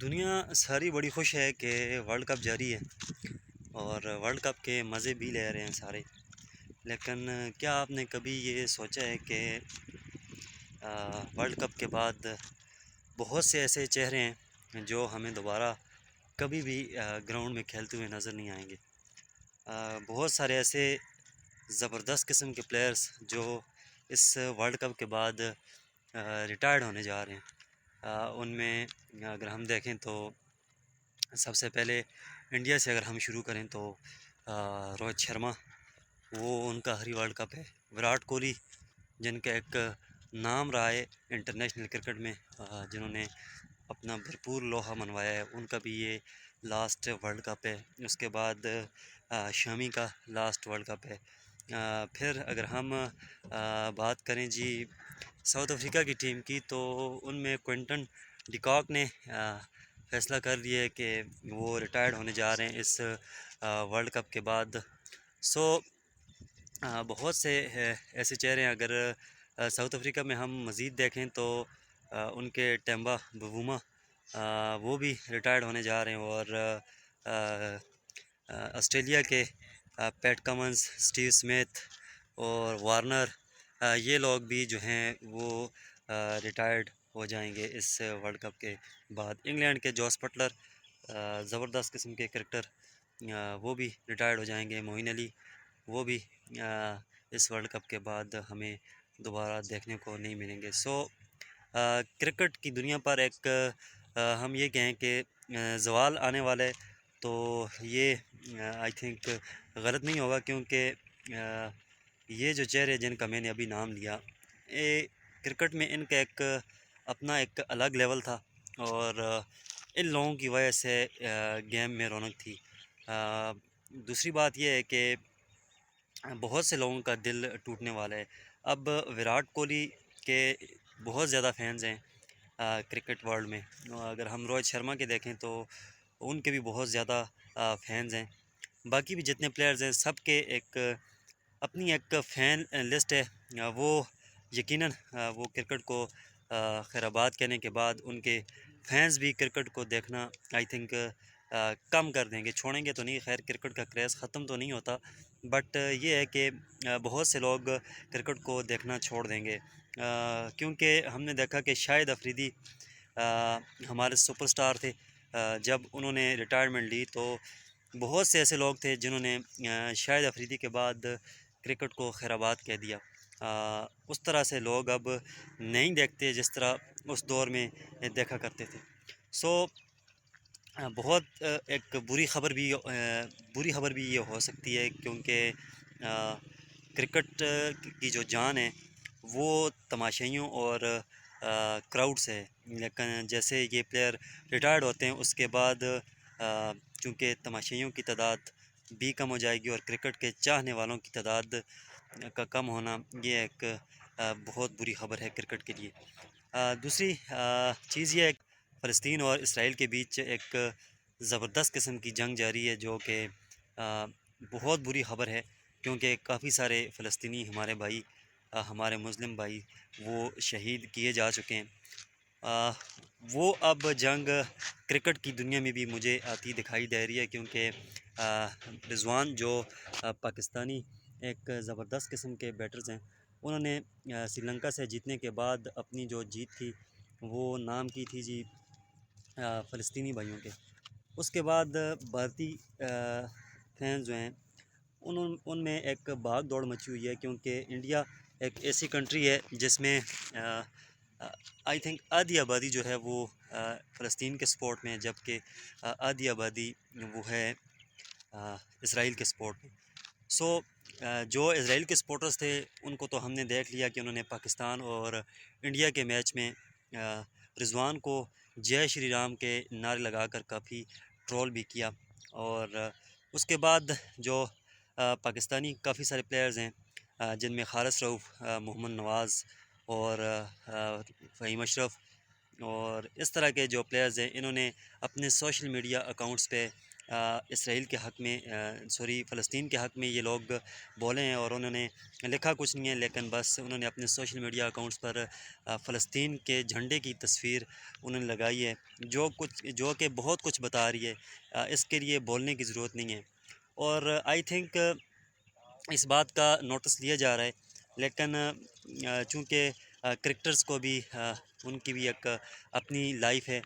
دنیا ساری بڑی خوش ہے کہ ورلڈ کپ جاری ہے اور ورلڈ کپ کے مزے بھی لے رہے ہیں سارے. لیکن کیا آپ نے کبھی یہ سوچا ہے کہ ورلڈ کپ کے بعد بہت سے ایسے چہرے ہیں جو ہمیں دوبارہ کبھی بھی گراؤنڈ میں کھیلتے ہوئے نظر نہیں آئیں گے. بہت سارے ایسے زبردست قسم کے پلیئرز جو اس ورلڈ کپ کے بعد ریٹائرڈ ہونے جا رہے ہیں. ان میں اگر ہم دیکھیں تو سب سے پہلے انڈیا سے اگر ہم شروع کریں تو روہت شرما، وہ ان کا آخری ورلڈ کپ ہے. وراٹ کوہلی جن کا ایک نام رہا ہے انٹرنیشنل کرکٹ میں، جنہوں نے اپنا بھرپور لوہا منوایا ہے، ان کا بھی یہ لاسٹ ورلڈ کپ ہے. اس کے بعد شامی کا لاسٹ ورلڈ کپ ہے. پھر اگر ہم بات کریں جی ساؤتھ افریقہ کی ٹیم کی، تو ان میں کوئنٹن ڈیکاک نے فیصلہ کر لیا ہے کہ وہ ریٹائرڈ ہونے جا رہے ہیں اس ورلڈ کپ کے بعد. سو بہت سے ایسے چہرے ہیں. اگر ساؤتھ افریقہ میں ہم مزید دیکھیں تو ان کے ٹیمبا بووما وہ بھی ریٹائرڈ ہونے جا رہے ہیں، اور آسٹریلیا کے پیٹ کمنز، اسٹیو اسمتھ اور وارنر، یہ لوگ بھی جو ہیں وہ ریٹائرڈ ہو جائیں گے اس ورلڈ کپ کے بعد. انگلینڈ کے جوس بٹلر، زبردست قسم کے کرکٹر، وہ بھی ریٹائرڈ ہو جائیں گے. معین علی، وہ بھی اس ورلڈ کپ کے بعد ہمیں دوبارہ دیکھنے کو نہیں ملیں گے. سو کرکٹ کی دنیا پر ایک ہم یہ کہیں کہ زوال آنے والا ہے، تو یہ آئی تھنک غلط نہیں ہوگا، کیونکہ یہ جو چہرے جن کا میں نے ابھی نام لیا، یہ کرکٹ میں ان کا ایک اپنا ایک الگ لیول تھا، اور ان لوگوں کی وجہ سے گیم میں رونق تھی. دوسری بات یہ ہے کہ بہت سے لوگوں کا دل ٹوٹنے والا ہے. اب وراٹ کوہلی کے بہت زیادہ فینز ہیں کرکٹ ورلڈ میں. اگر ہم روہت شرما کے دیکھیں تو ان کے بھی بہت زیادہ فینز ہیں. باقی بھی جتنے پلیئرز ہیں سب کے ایک اپنی ایک فین لسٹ ہے. وہ یقیناً وہ کرکٹ کو خیر آباد کہنے کے بعد ان کے فینز بھی کرکٹ کو دیکھنا آئی تھنک کم کر دیں گے. چھوڑیں گے تو نہیں، خیر کرکٹ کا کریز ختم تو نہیں ہوتا، بٹ یہ ہے کہ بہت سے لوگ کرکٹ کو دیکھنا چھوڑ دیں گے، کیونکہ ہم نے دیکھا کہ شاہد افریدی ہمارے سپر سٹار تھے. جب انہوں نے ریٹائرمنٹ لی تو بہت سے ایسے لوگ تھے جنہوں نے شاہد افریدی کے بعد کرکٹ کو خیر آباد کہہ دیا. اس طرح سے لوگ اب نہیں دیکھتے جس طرح اس دور میں دیکھا کرتے تھے. سو بہت ایک بری خبر بھی یہ ہو سکتی ہے، کیونکہ کرکٹ کی جو جان ہے وہ تماشائیوں اور کراؤڈ سے ہے. لیکن جیسے یہ پلیئر ریٹائرڈ ہوتے ہیں اس کے بعد چونکہ تماشائیوں کی تعداد بھی کم ہو جائے گی، اور کرکٹ کے چاہنے والوں کی تعداد کا کم ہونا یہ ایک بہت بری خبر ہے کرکٹ کے لیے. دوسری چیز یہ ہے کہ فلسطین اور اسرائیل کے بیچ ایک زبردست قسم کی جنگ جاری ہے، جو کہ بہت بری خبر ہے، کیونکہ کافی سارے فلسطینی ہمارے بھائی، ہمارے مسلم بھائی، وہ شہید کیے جا چکے ہیں. وہ اب جنگ کرکٹ کی دنیا میں بھی مجھے آتی دکھائی دے رہی ہے، کیونکہ رضوان جو پاکستانی ایک زبردست قسم کے بیٹرز ہیں، انہوں نے سری لنکا سے جیتنے کے بعد اپنی جو جیت تھی وہ نام کی تھی جی فلسطینی بھائیوں کے. اس کے بعد بھارتی فینز جو ہیں ان میں ایک بھاگ دوڑ مچی ہوئی ہے، کیونکہ انڈیا ایک ایسی کنٹری ہے جس میں آئی تھنک آدھی آبادی جو ہے وہ فلسطین کے سپورٹ میں ہے، جبکہ آدھی آبادی وہ ہے اسرائیل کے سپورٹ میں. سو جو اسرائیل کے سپورٹرز تھے ان کو تو ہم نے دیکھ لیا کہ انہوں نے پاکستان اور انڈیا کے میچ میں رضوان کو جے شری رام کے نعرے لگا کر کافی ٹرول بھی کیا. اور اس کے بعد جو پاکستانی کافی سارے پلیئرز ہیں، جن میں حارث رؤف، محمد نواز اور فہیم اشرف اور اس طرح کے جو پلیئرز ہیں، انہوں نے اپنے سوشل میڈیا اکاؤنٹس پہ اسرائیل کے حق میں فلسطین کے حق میں یہ لوگ بولے ہیں، اور انہوں نے لکھا کچھ نہیں ہے، لیکن بس انہوں نے اپنے سوشل میڈیا اکاؤنٹس پر فلسطین کے جھنڈے کی تصویر انہوں نے لگائی ہے، جو کہ بہت کچھ بتا رہی ہے۔ اس کے لیے بولنے کی ضرورت نہیں ہے، اور آئی تھنک اس بات کا نوٹس لیا جا رہا ہے، لیکن چونکہ کرکٹرز کو بھی ان کی بھی ایک اپنی لائف ہے،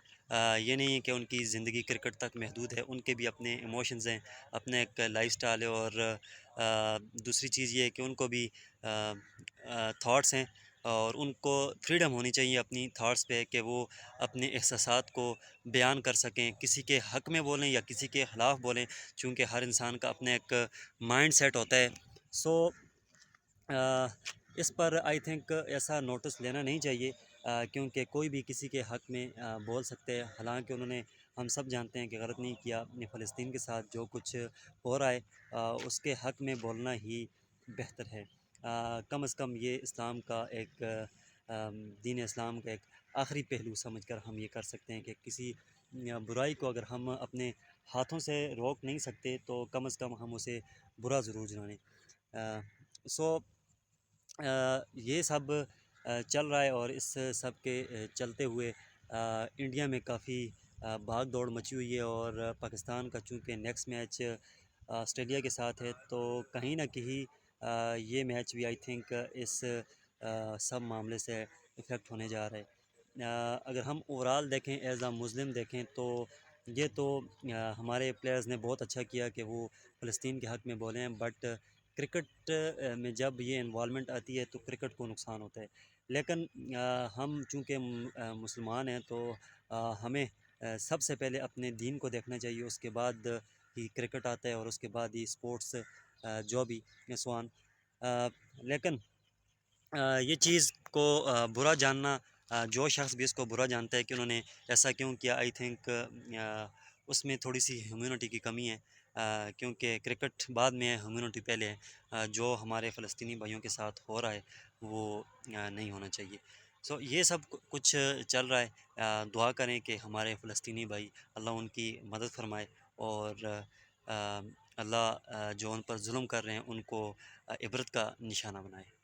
یہ نہیں ہے کہ ان کی زندگی کرکٹ تک محدود ہے، ان کے بھی اپنے ایموشنز ہیں، اپنے ایک لائف سٹائل ہے، اور دوسری چیز یہ ہے کہ ان کو بھی تھاٹس ہیں، اور ان کو فریڈم ہونی چاہیے اپنی تھاٹس پہ، کہ وہ اپنے احساسات کو بیان کر سکیں، کسی کے حق میں بولیں یا کسی کے خلاف بولیں، چونکہ ہر انسان کا اپنا ایک مائنڈ سیٹ ہوتا ہے۔ سو اس پر آئی تھنک ایسا نوٹس لینا نہیں چاہیے، کیونکہ کوئی بھی کسی کے حق میں بول سکتے ہیں، حالانکہ انہوں نے، ہم سب جانتے ہیں کہ غلط نہیں کیا، اپنے فلسطین کے ساتھ جو کچھ ہو رہا ہے اس کے حق میں بولنا ہی بہتر ہے۔ کم از کم یہ اسلام کا ایک دین اسلام کا ایک آخری پہلو سمجھ کر ہم یہ کر سکتے ہیں کہ کسی برائی کو اگر ہم اپنے ہاتھوں سے روک نہیں سکتے تو کم از کم ہم اسے برا ضرور جانیں۔ سو یہ سب چل رہا ہے، اور اس سب کے چلتے ہوئے انڈیا میں کافی بھاگ دوڑ مچی ہوئی ہے، اور پاکستان کا چونکہ نیکسٹ میچ آسٹریلیا کے ساتھ ہے، تو کہیں نہ کہیں یہ میچ بھی آئی تھنک اس سب معاملے سے افیکٹ ہونے جا رہا ہے۔ اگر ہم اوورال دیکھیں، ایز اے مسلم دیکھیں، تو یہ تو ہمارے پلیئرز نے بہت اچھا کیا کہ وہ فلسطین کے حق میں بولے ہیں، بٹ کرکٹ میں جب یہ انوالومنٹ آتی ہے تو کرکٹ کو نقصان ہوتا ہے، لیکن ہم چونکہ مسلمان ہیں، تو ہمیں سب سے پہلے اپنے دین کو دیکھنا چاہیے، اس کے بعد ہی کرکٹ آتا ہے، اور اس کے بعد ہی اسپورٹس جو بھی نسوان۔ لیکن یہ چیز کو برا جاننا، جو شخص بھی اس کو برا جانتا ہے کہ انہوں نے ایسا کیوں کیا، آئی تھنک اس میں تھوڑی سی ہیومینٹی کی کمی ہے، کیونکہ کرکٹ بعد میں ہے، ہیومینٹی پہلے ہے۔ جو ہمارے فلسطینی بھائیوں کے ساتھ ہو رہا ہے وہ نہیں ہونا چاہیے۔ سو یہ سب کچھ چل رہا ہے، دعا کریں کہ ہمارے فلسطینی بھائی، اللہ ان کی مدد فرمائے، اور اللہ جو ان پر ظلم کر رہے ہیں ان کو عبرت کا نشانہ بنائے۔